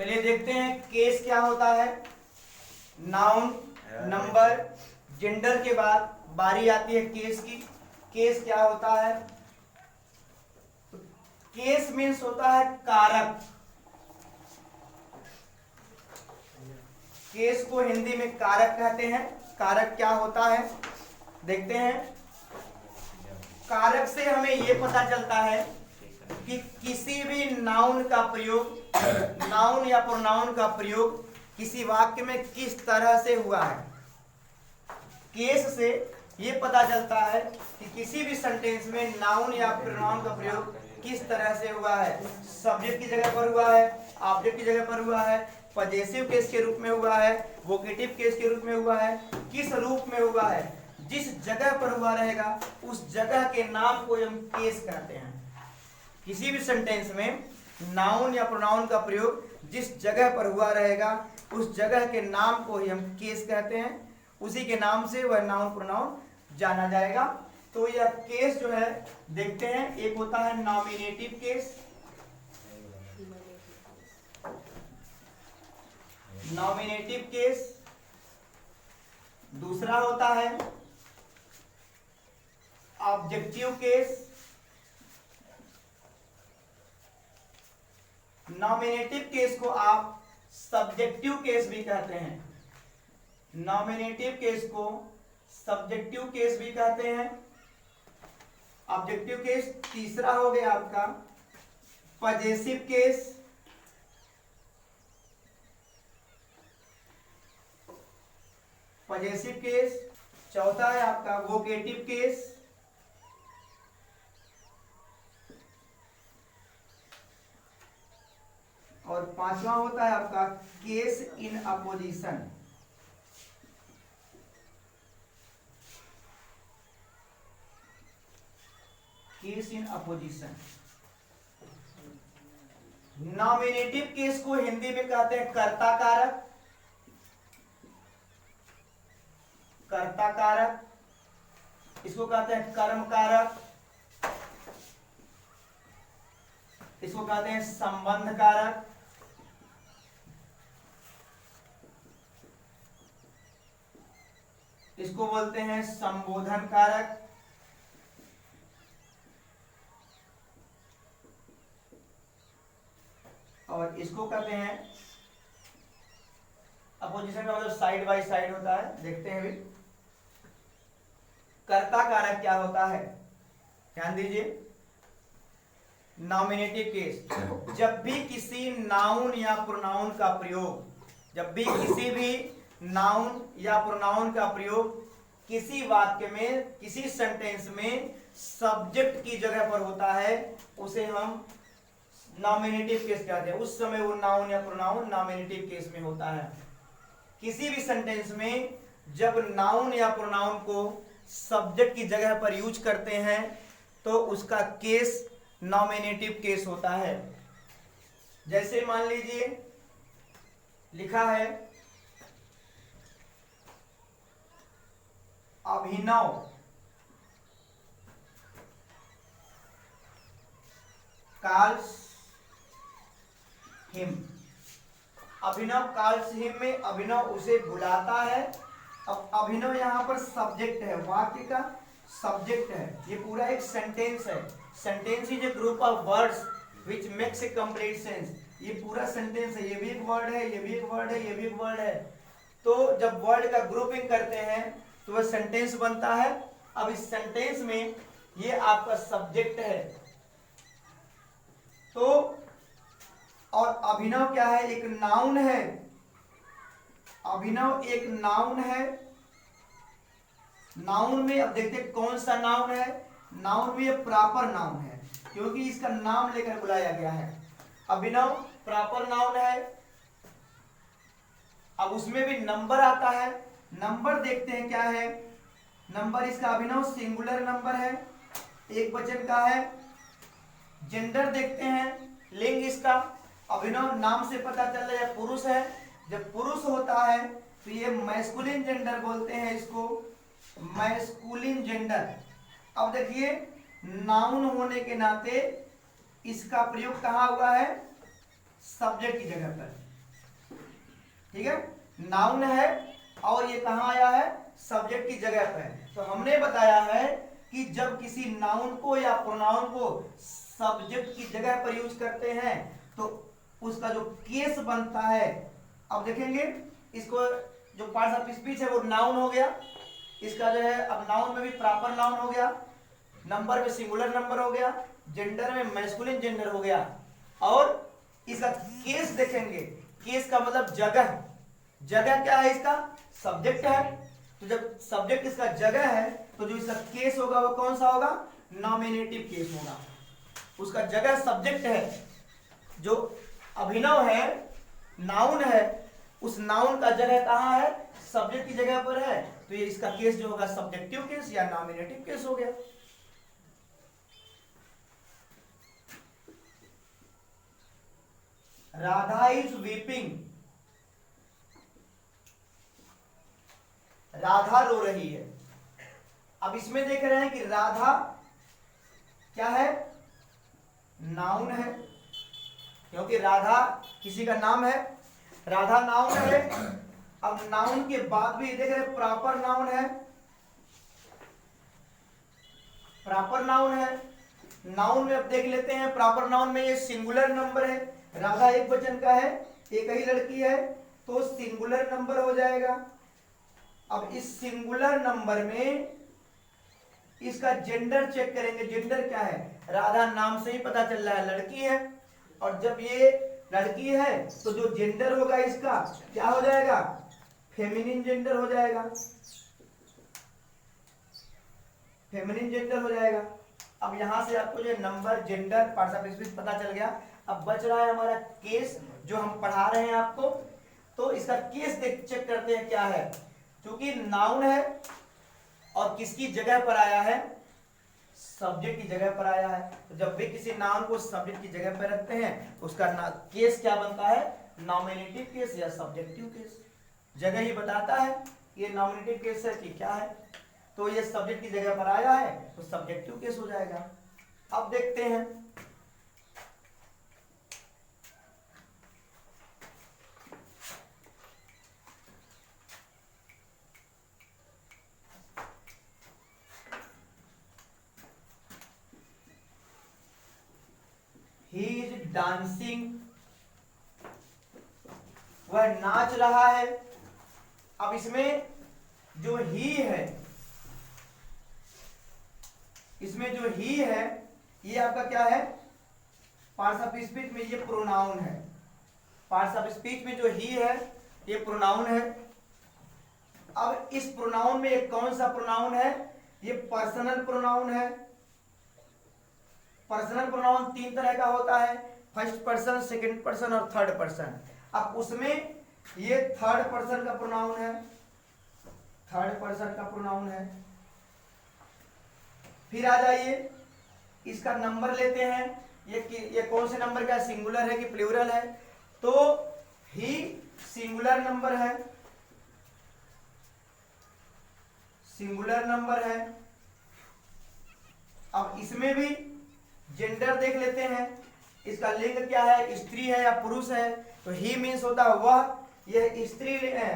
चलिए देखते हैं केस क्या होता है। नाउन, नंबर, जेंडर के बाद बारी आती है केस की। केस क्या होता है? केस मीन्स होता है कारक। केस को हिंदी में कारक कहते हैं। कारक क्या होता है देखते हैं। कारक से हमें यह पता चलता है कि किसी भी नाउन का प्रयोग, नाउन या प्रोनाउन का प्रयोग किसी वाक्य में किस तरह से हुआ है। केस से ये पता चलता है कि किसी भी सेंटेंस में नाउन या प्रोनाउन का प्रयोग किस तरह से हुआ है। सब्जेक्ट की जगह पर हुआ है, ऑब्जेक्ट की जगह पर हुआ है, पजेसिव केस के रूप में हुआ है, वोकेटिव केस के रूप में हुआ है, किस रूप में हुआ है। जिस जगह पर हुआ रहेगा उस जगह के नाम को हम केस कहते हैं। किसी भी सेंटेंस में नाउन या प्रोनाउन का प्रयोग जिस जगह पर हुआ रहेगा उस जगह के नाम को ही हम केस कहते हैं। उसी के नाम से वह नाउन प्रोनाउन जाना जाएगा। तो यह केस जो है देखते हैं, एक होता है नॉमिनेटिव केस, नॉमिनेटिव केस। दूसरा होता है ऑब्जेक्टिव केस। नॉमिनेटिव केस को आप सब्जेक्टिव केस भी कहते हैं। नॉमिनेटिव केस को सब्जेक्टिव केस भी कहते हैं। ऑब्जेक्टिव केस तीसरा हो गया आपका पजेसिव केस। पजेसिव केस चौथा है आपका वोकेटिव केस। और पांचवा होता है आपका case in opposition. Case in opposition. Nominative case को हिंदी में कहते हैं कर्ता कारक। कर्ता कारक, इसको कहते हैं कर्म कारक, इसको कहते हैं संबंध कारक, इसको बोलते हैं संबोधन कारक, और इसको कहते हैं अपोजिशन का मतलब साइड बाय साइड होता है। देखते हैं भी कर्ता कारक क्या होता है, ध्यान दीजिए। नॉमिनेटिव केस, जब भी किसी नाउन या प्रोनाउन का प्रयोग, जब भी किसी भी नाउन या प्रोनाउन का प्रयोग किसी वाक्य में, किसी सेंटेंस में सब्जेक्ट की जगह पर होता है उसे हम नॉमिनेटिव केस कहते हैं। उस समय वो नाउन या प्रोनाउन नॉमिनेटिव केस में होता है। किसी भी सेंटेंस में जब नाउन या प्रोनाउन को सब्जेक्ट की जगह पर यूज करते हैं तो उसका केस नॉमिनेटिव केस होता है। जैसे मान लीजिए लिखा है अभिनव कॉल्स हिम। अभिनव कॉल्स हिम में अभिनव उसे बुलाता है। अब अभिनव यहां पर सब्जेक्ट है, वाक्य का सब्जेक्ट है। ये पूरा एक सेंटेंस है। Sentence is a group of words which makes a complete sense. ये पूरा सेंटेंस है, ये भी एक वर्ड है, ये भी एक वर्ड है, ये भी एक वर्ड है। तो जब वर्ड का ग्रुपिंग करते हैं तो वह सेंटेंस बनता है। अब इस सेंटेंस में ये आपका सब्जेक्ट है। तो और अभिनव क्या है, एक नाउन है। अभिनव एक नाउन है। नाउन में अब देखते हैं कौन सा नाउन है। नाउन में ये प्रॉपर नाउन है क्योंकि इसका नाम लेकर बुलाया गया है। अभिनव प्रॉपर नाउन है। अब उसमें भी नंबर आता है। नंबर देखते हैं क्या है। नंबर इसका अभिनव सिंगुलर नंबर है, एक वचन का है। जेंडर देखते हैं, लिंग इसका अभिनव नाम से पता चल रहा है पुरुष है। जब पुरुष होता है तो ये मैस्कुलिन जेंडर बोलते हैं, इसको मैस्कुलिन जेंडर। अब देखिए नाउन होने के नाते इसका प्रयोग कहाँ हुआ है, सब्जेक्ट की जगह पर। ठीक है, नाउन है और ये कहाँ आया है, सब्जेक्ट की जगह पे। तो हमने बताया है कि जब किसी नाउन को या प्रोनाउन को सब्जेक्ट की जगह पर यूज करते हैं तो उसका जो केस बनता है, अब देखेंगे इसको, जो पार्ट्स ऑफ स्पीच है वो नाउन हो गया, इसका जो है अब नाउन में भी प्रॉपर नाउन हो गया, नंबर में सिंगुलर नंबर हो गया, जेंडर में मैस्कुलिन जेंडर हो गया, और इसका केस देखेंगे, केस का मतलब जगह, जगह क्या है इसका, सब्जेक्ट है। तो जब सब्जेक्ट इसका जगह है तो जो इसका केस होगा वो कौन सा होगा, नॉमिनेटिव केस होगा। उसका जगह सब्जेक्ट है, जो अभिनव है, नाउन है, उस नाउन का जगह कहाँ है, सब्जेक्ट की जगह पर है, तो ये इसका केस जो होगा सब्जेक्टिव केस या नॉमिनेटिव केस हो गया। राधा इज वीपिंग, राधा रो रही है। अब इसमें देख रहे हैं कि राधा क्या है, नाउन है, क्योंकि राधा किसी का नाम है, राधा नाउन है। अब नाउन के बाद भी देख रहे प्रॉपर नाउन है, प्रॉपर नाउन है। नाउन में अब देख लेते हैं, प्रॉपर नाउन में ये सिंगुलर नंबर है, राधा एक वचन का है, एक ही लड़की है, तो सिंगुलर नंबर हो जाएगा। अब इस सिंगुलर नंबर में इसका जेंडर चेक करेंगे, जेंडर क्या है, राधा नाम से ही पता चल रहा है लड़की है, और जब ये लड़की है तो जो जेंडर होगा इसका क्या हो जाएगा, फेमिनिन जेंडर हो जाएगा, फेमिनिन जेंडर हो जाएगा। अब यहां से आपको जो number, gender, parts of speech पता चल गया। अब बच रहा है हमारा केस, जो हम पढ़ा रहे हैं आपको, तो इसका केस देख चेक करते हैं क्या है। क्योंकि नाउन है और किसकी जगह पर आया है, सब्जेक्ट की जगह पर आया है, तो जब भी किसी नाउन को सब्जेक्ट की जगह पर रखते हैं उसका केस क्या बनता है, नॉमिनेटिव केस या सब्जेक्टिव केस। जगह ही बताता है ये नॉमिनेटिव केस है कि क्या है, तो ये सब्जेक्ट की जगह पर आया है तो सब्जेक्टिव केस हो जाएगा। अब देखते हैं, ही इज डांसिंग, वह नाच रहा है। अब इसमें जो ही है, इसमें जो ही है ये आपका क्या है, पार्ट्स ऑफ स्पीच में ये प्रोनाउन है, पार्ट्स ऑफ स्पीच में जो ही है ये प्रोनाउन है। अब इस प्रोनाउन में एक कौन सा प्रोनाउन है, ये पर्सनल प्रोनाउन है। पर्सनल प्रोनाउन तीन तरह का होता है, फर्स्ट पर्सन, सेकंड पर्सन और थर्ड पर्सन। अब उसमें ये थर्ड पर्सन का प्रोनाउन है, थर्ड पर्सन का प्रोनाउन है। फिर आ जाइए, इसका नंबर लेते हैं, ये कौन से नंबर का, सिंगुलर है कि प्लूरल है, तो ही सिंगुलर नंबर है, सिंगुलर नंबर है। अब इसमें भी जेंडर देख लेते हैं, इसका लिंग क्या है, स्त्री है या पुरुष है, तो ही मीन्स होता है वह, यह स्त्री है,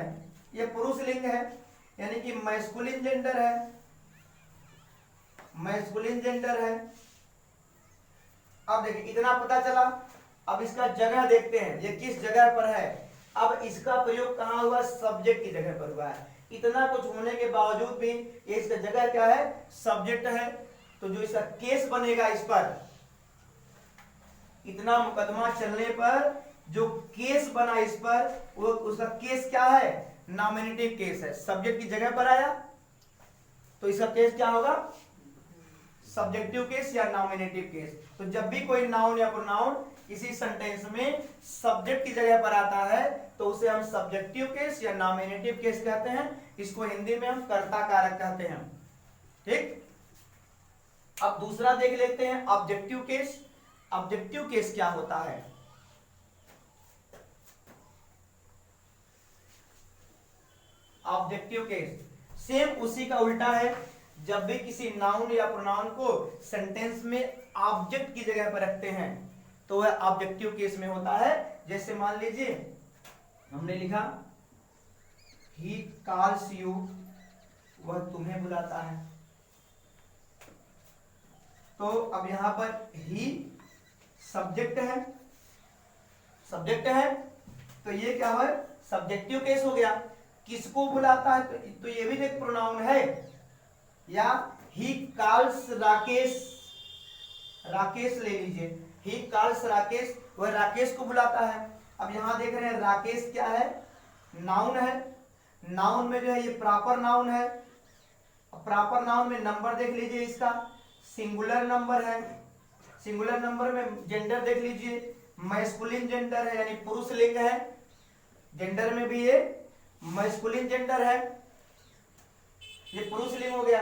यह पुरुष लिंग है, यानी कि मैस्कुलिन जेंडर है, मैस्कुलिन जेंडर है। अब देखिए इतना पता चला। अब इसका जगह देखते हैं, ये किस जगह पर है। अब इसका प्रयोग कहाँ हुआ, सब्जेक्ट की जगह पर हुआ है। इतना कुछ होने के बावजूद भी ये इसका जगह क्या है, सब्जेक्ट है, तो जो इसका केस बनेगा इस पर, इतना मुकदमा चलने पर जो केस बना इस पर, वो उसका केस क्या है, नॉमिनेटिव केस है, सब्जेक्ट की जगह पर आया, तो इसका केस क्या होगा, सब्जेक्टिव केस या नॉमिनेटिव केस। तो जब भी कोई नाउन या प्रोनाउन किसी सेंटेंस में सब्जेक्ट की जगह पर आता है तो उसे हम सब्जेक्टिव केस या नॉमिनेटिव केस कहते हैं। इसको हिंदी में हम कर्ता कारक कहते हैं। ठीक, अब दूसरा देख लेते हैं, ऑब्जेक्टिव केस। ऑब्जेक्टिव केस क्या होता है, ऑब्जेक्टिव केस सेम उसी का उल्टा है। जब भी किसी नाउन या प्रोनाउन को सेंटेंस में ऑब्जेक्ट की जगह पर रखते हैं तो वह ऑब्जेक्टिव केस में होता है। जैसे मान लीजिए हमने लिखा ही कॉल्स यू, वह तुम्हें बुलाता है। तो अब यहां पर ही सब्जेक्ट है, सब्जेक्ट है, तो ये क्या है, सब्जेक्टिव केस हो गया। किसको बुलाता है, तो ये भी एक प्रोनाउन है। या ही कॉल्स राकेश, राकेश ले लीजिए, ही कॉल्स राकेश, वह राकेश को बुलाता है। अब यहां देख रहे हैं राकेश क्या है, नाउन है। नाउन में जो है ये प्रॉपर नाउन है। प्रॉपर नाउन में नंबर देख लीजिए, इसका सिंगुलर नंबर है। सिंगुलर नंबर में जेंडर देख लीजिए, मैस्कुलिन जेंडर है, यानी पुरुष लिंग है। जेंडर में भी ये मैस्कुलिन जेंडर है, ये पुरुष लिंग हो गया।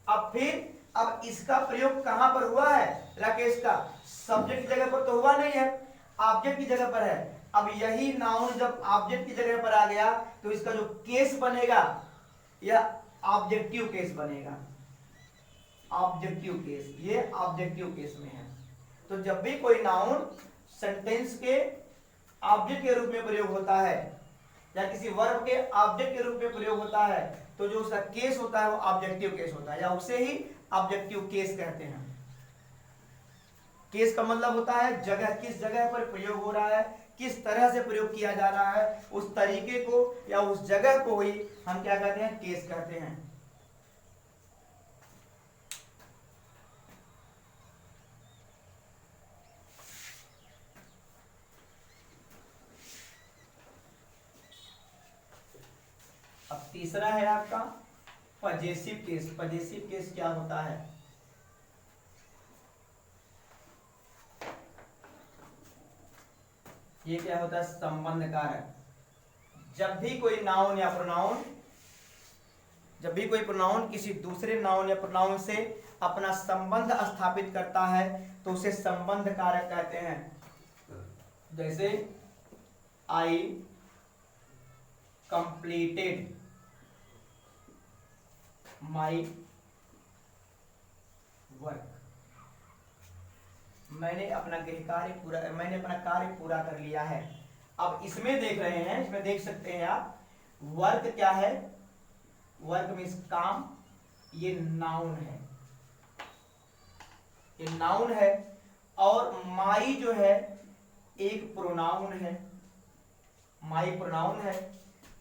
अब इसका प्रयोग कहां पर हुआ है, राकेश का, सब्जेक्ट की जगह पर तो हुआ नहीं है, ऑब्जेक्ट की जगह पर है। अब यही नाउन जब ऑब्जेक्ट की जगह पर आ गया तो इसका जो केस बनेगा यह ऑब्जेक्टिव केस बनेगा। ऑब्जेक्टिव केस, ये ऑब्जेक्टिव केस में है। तो जब भी कोई नाउन सेंटेंस के ऑब्जेक्ट के रूप में प्रयोग होता है या किसी वर्ब के ऑब्जेक्ट के रूप में प्रयोग होता है, तो जो उसका केस होता है वो ऑब्जेक्टिव केस होता है, या उसे ही ऑब्जेक्टिव केस कहते हैं। केस का मतलब होता है जगह, किस जगह पर प्रयोग हो रहा है, किस तरह से प्रयोग किया जा रहा है, उस तरीके को या उस जगह को ही हम क्या कहते हैं, केस कहते हैं। अब तीसरा है आपका पजेसिव केस। पजेसिव केस क्या होता है, ये क्या होता है, संबंध कारक। जब भी कोई नाउन या प्रोनाउन, जब भी कोई प्रोनाउन किसी दूसरे नाउन या प्रोनाउन से अपना संबंध स्थापित करता है तो उसे संबंध कारक कहते हैं। जैसे आई कंप्लीटेड माई वर्क, मैंने अपना कार्य पूरा कर लिया है। अब इसमें देख रहे हैं, इसमें देख सकते हैं आप, वर्क क्या है, वर्क मीन्स काम, ये नाउन है, ये नाउन है। और माई जो है एक प्रोनाउन है, माई प्रोनाउन है।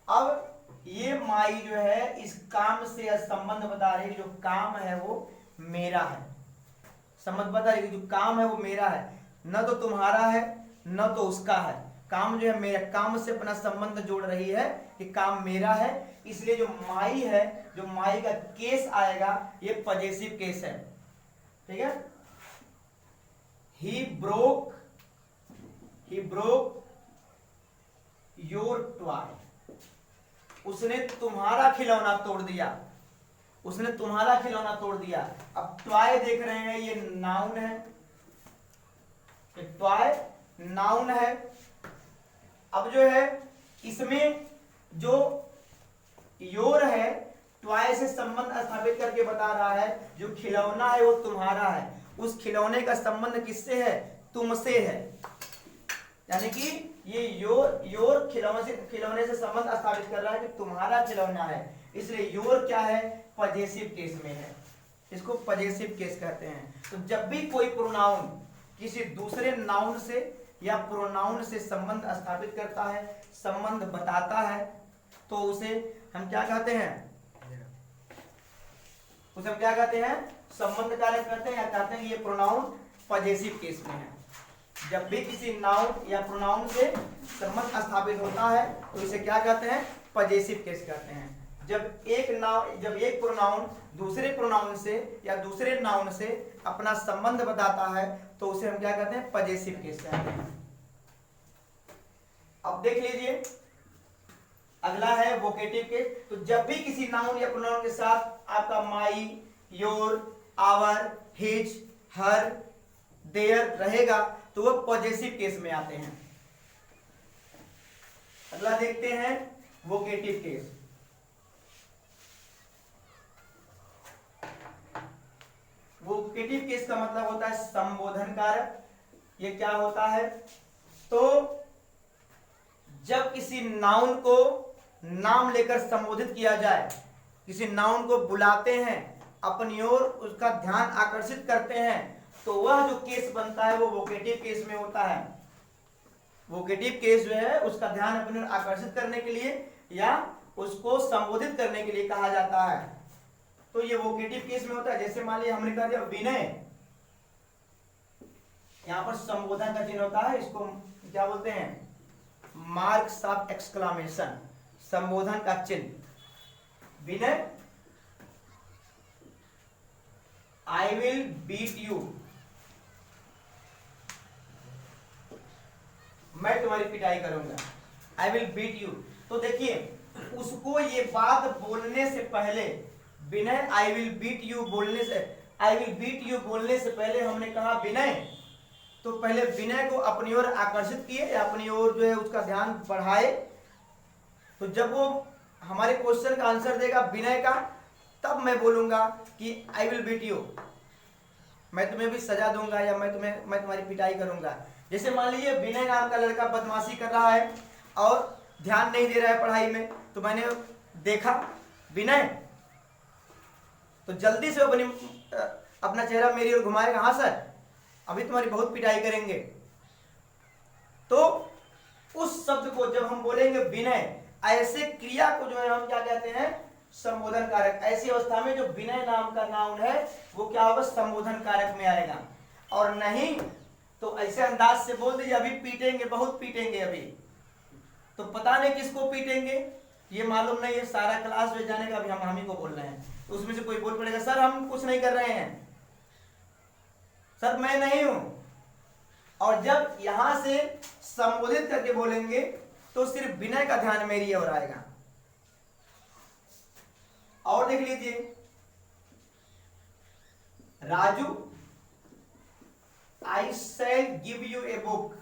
अब ये माई जो है इस काम से संबंध बता रही है, जो काम है वो मेरा है, संबंध बता रही है, जो काम है वो मेरा है, न तो तुम्हारा है न तो उसका है। काम जो है मेरा, काम से अपना संबंध जोड़ रही है कि काम मेरा है, इसलिए जो माई है, जो माई का केस आएगा ये पजेसिव केस है। ठीक है, ही ब्रोक योर टॉय, उसने तुम्हारा खिलौना तोड़ दिया, उसने तुम्हारा खिलौना तोड़ दिया। अब टॉय देख रहे हैं, ये नाउन है, टॉय नाउन है। अब जो है इसमें जो योर है, टॉय से संबंध स्थापित करके बता रहा है जो खिलौना है वो तुम्हारा है, उस खिलौने का संबंध किससे है, तुमसे है। यानी कि ये योर खिलौने से संबंध स्थापित कर रहा है कि तुम्हारा खिलौना है, इसलिए योर क्या है, पजेसिव केस में है, इसको पजेसिव केस कहते हैं। तो जब भी कोई प्रोनाउन किसी दूसरे नाउन से या प्रोनाउन से संबंध स्थापित करता है, संबंध बताता है, तो उसे हम क्या कहते हैं, उसे हम क्या कहते हैं, संबंध कारक कहते हैं, या कहते हैं ये प्रोनाउन पजेसिव केस में है। जब भी किसी नाउन या प्रोनाउन से संबंध स्थापित होता है तो इसे क्या कहते हैं, पजेसिव केस कहते हैं। जब एक प्रोनाउन दूसरे प्रोनाउन से या दूसरे नाउन से अपना संबंध बताता है तो उसे हम क्या कहते हैं, पजेसिव केस कहते हैं। अब देख लीजिए अगला है वोकेटिव केस। तो जब भी किसी नाउन या प्रोनाउन के साथ आपका my, your, our, his, her, their रहेगा तो वो पॉजिटिव केस में आते हैं। अगला देखते हैं वोकेटिव केस। वोकेटिव केस का मतलब होता है संबोधन कारक। ये क्या होता है, तो जब किसी नाउन को नाम लेकर संबोधित किया जाए, किसी नाउन को बुलाते हैं, अपनी ओर उसका ध्यान आकर्षित करते हैं, तो वह जो केस बनता है वो वोकेटिव केस में होता है। वोकेटिव केस जो है उसका ध्यान अपनी ओर आकर्षित करने के लिए या उसको संबोधित करने के लिए कहा जाता है, तो ये वोकेटिव केस में होता है। जैसे मान लिया हमने कहा दिया विनय, यहां पर संबोधन का चिन्ह होता है, इसको क्या बोलते हैं, मार्क्स ऑफ एक्सक्लामेशन, संबोधन का चिन्ह। विनय, आई विल बीट यू, मैं तुम्हारी पिटाई करूंगा, आई विल बीट यू। तो देखिए उसको ये बात बोलने से पहले, विनय आई विल बीट यू बोलने से, आई विल बीट यू बोलने से पहले हमने कहा विनय, तो पहले विनय को अपनी ओर आकर्षित किए या अपनी ओर जो है उसका ध्यान बढ़ाए। तो जब वो हमारे क्वेश्चन का आंसर देगा विनय का, तब मैं बोलूंगा कि आई विल बीट यू, मैं तुम्हें भी सजा दूंगा या मैं तुम्हारी पिटाई करूंगा। जैसे मान लीजिए विनय नाम का लड़का बदमाशी कर रहा है और ध्यान नहीं दे रहा है पढ़ाई में, तो मैंने देखा विनय, तो जल्दी से अपना चेहरा मेरी ओर घुमाएगा, हाँ सर अभी तुम्हारी बहुत पिटाई करेंगे। तो उस शब्द को जब हम बोलेंगे विनय, ऐसे क्रिया को जो है हम क्या कहते हैं, संबोधन कारक। ऐसी अवस्था में जो विनय नाम का नाउन है वो क्या होगा, संबोधन कारक में आएगा। और नहीं तो ऐसे अंदाज से बोल दीजिए अभी पीटेंगे, बहुत पीटेंगे अभी, तो पता नहीं किसको पीटेंगे, ये मालूम नहीं है, सारा क्लास में जाने का अभी हम ही को बोल रहे हैं, तो उसमें से कोई बोल पड़ेगा सर हम कुछ नहीं कर रहे हैं, सर मैं नहीं हूं। और जब यहां से संबोधित करके बोलेंगे तो सिर्फ विनय का ध्यान मेरी ओर आएगा। और देख लीजिए, Raju I shall give you a book,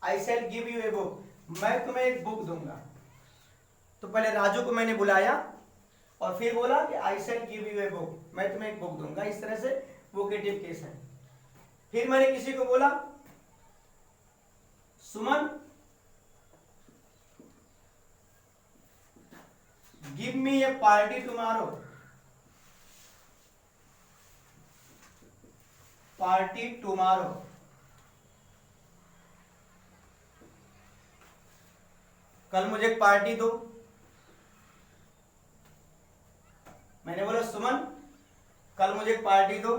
I shall give you a book, मैं तुम्हें एक बुक दूंगा। तो पहले राजू को मैंने बुलाया और फिर बोला कि I shall give you a book, मैं तुम्हें एक बुक दूंगा। इस तरह से वोकेटिव केस है। फिर मैंने किसी को बोला सुमन गिव मी ए पार्टी टुमारो, पार्टी टुमारो, कल मुझे एक पार्टी दो। मैंने बोला सुमन कल मुझे एक पार्टी दो।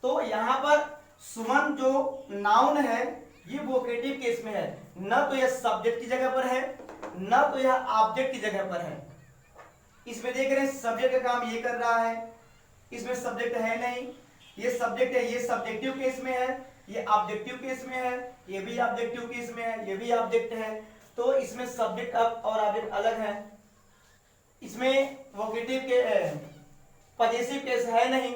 तो यहां पर सुमन जो नाउन है ये वोकेटिव केस में है, न तो यह सब्जेक्ट की जगह पर है न तो यह ऑब्जेक्ट की जगह पर है। इसमें देख रहे हैं सब्जेक्ट का काम ये कर रहा है, इसमें सब्जेक्ट है नहीं, ये सब्जेक्ट है, ये सब्जेक्टिव केस में है, ये ऑब्जेक्टिव केस में है, ये भी ऑब्जेक्टिव केस में है, ये भी ऑब्जेक्ट है। तो इसमें सब्जेक्ट और ऑब्जेक्ट अलग है। इसमें वोकेटिव के पजेसिव केस है नहीं,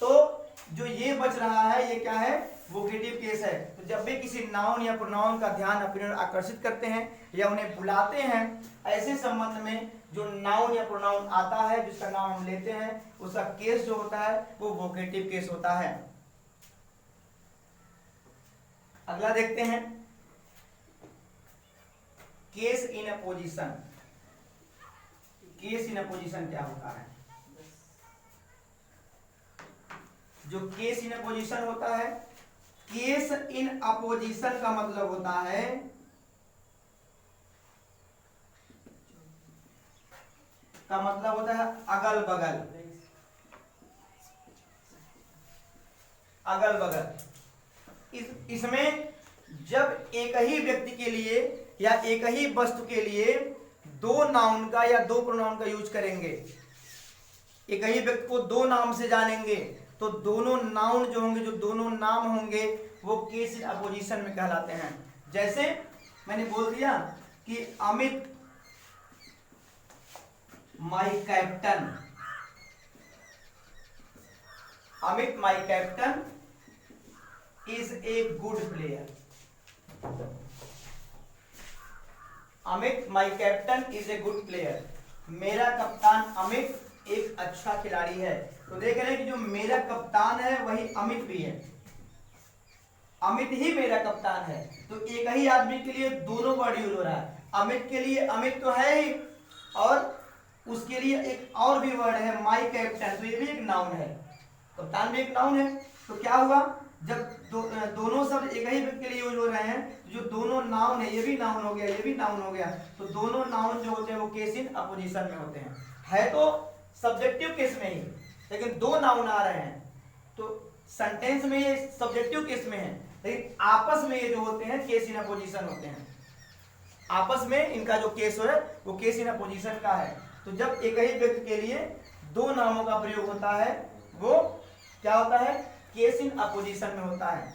तो जो ये बच रहा है ये क्या है, वोकेटिव केस है। तो जब भी किसी नाउन या प्रोनाउन का ध्यान अपने ओर आकर्षित करते हैं या उन्हें बुलाते हैं, ऐसे संबंध में जो नाउन या प्रोनाउन आता है जिसका नाम हम लेते हैं उसका केस जो होता है वो वोकेटिव केस होता है। अगला देखते हैं, case in a position. Case in a position क्या होता है? जो केस इन अपोजिशन होता है, केस इन अपोजिशन का मतलब होता है अगल बगल, अगल बगल। इसमें जब एक ही व्यक्ति के लिए या एक ही वस्तु के लिए दो नाउन का या दो प्रोनाउन का यूज करेंगे, एक ही व्यक्ति को दो नाम से जानेंगे, तो दोनों नाउन जो होंगे, जो दोनों नाम होंगे वो केस इन अपोजिशन में कहलाते हैं। जैसे मैंने बोल दिया कि Amit my captain, Amit my captain is a good player, Amit my captain is a good player, मेरा कप्तान अमित एक अच्छा खिलाड़ी है। तो देख रहे हैं कि जो मेरा कप्तान है वही अमित भी है, अमित ही मेरा कप्तान है। तो एक ही आदमी के लिए दोनों वर्ड यूज हो रहा है। अमित के लिए अमित तो है ही, और उसके लिए एक और भी वर्ड है माई कैप्टन, तो ये भी एक नाउन है, कप्तान भी एक नाउन है। तो क्या हुआ, जब दोनों शब्द एक ही व्यक्ति के लिए यूज हो रहे हैं, जो दोनों नाउन है, ये भी नाउन हो गया, ये भी नाउन हो गया, तो दोनों नाउन जो होते हैं वो केस इन अपोजिशन में होते हैं। है तो सब्जेक्टिव केस में ही, लेकिन दो नाउन आ रहे हैं, तो सेंटेंस में ये सब्जेक्टिव केस में है, लेकिन आपस में ये जो होते हैं केस इन अपोजिशन होते हैं। आपस में इनका जो केस है वो केस इन अपोजिशन का है। तो जब एक ही व्यक्ति के लिए दो नामों का प्रयोग होता है वो क्या होता है, केस इन अपोजिशन में होता है।